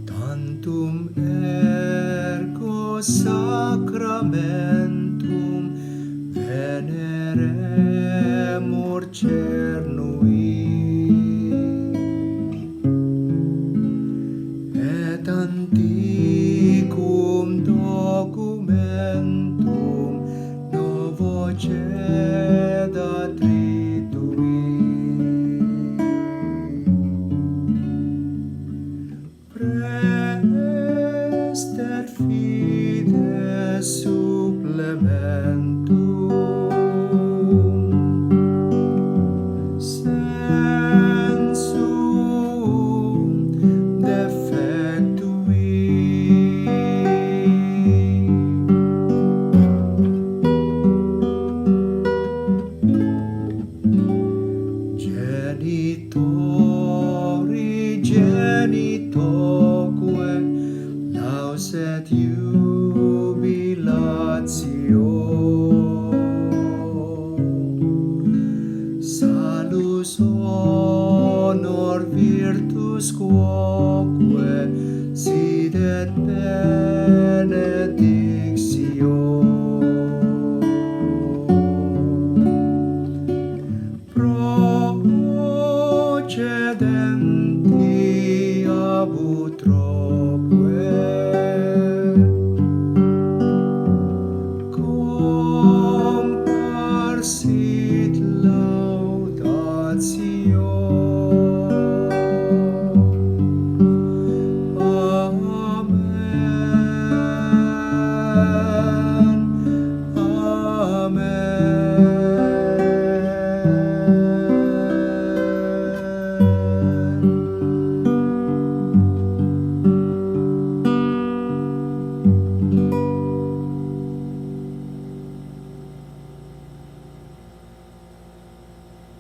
Tantum ergo sacramentum veneremur cernui, et antiquum documentum novo cedat ritui. Praester fides supplementum, sensum defectui. Genitoque lauset jubilatio, salus honor virtus quoque sidet per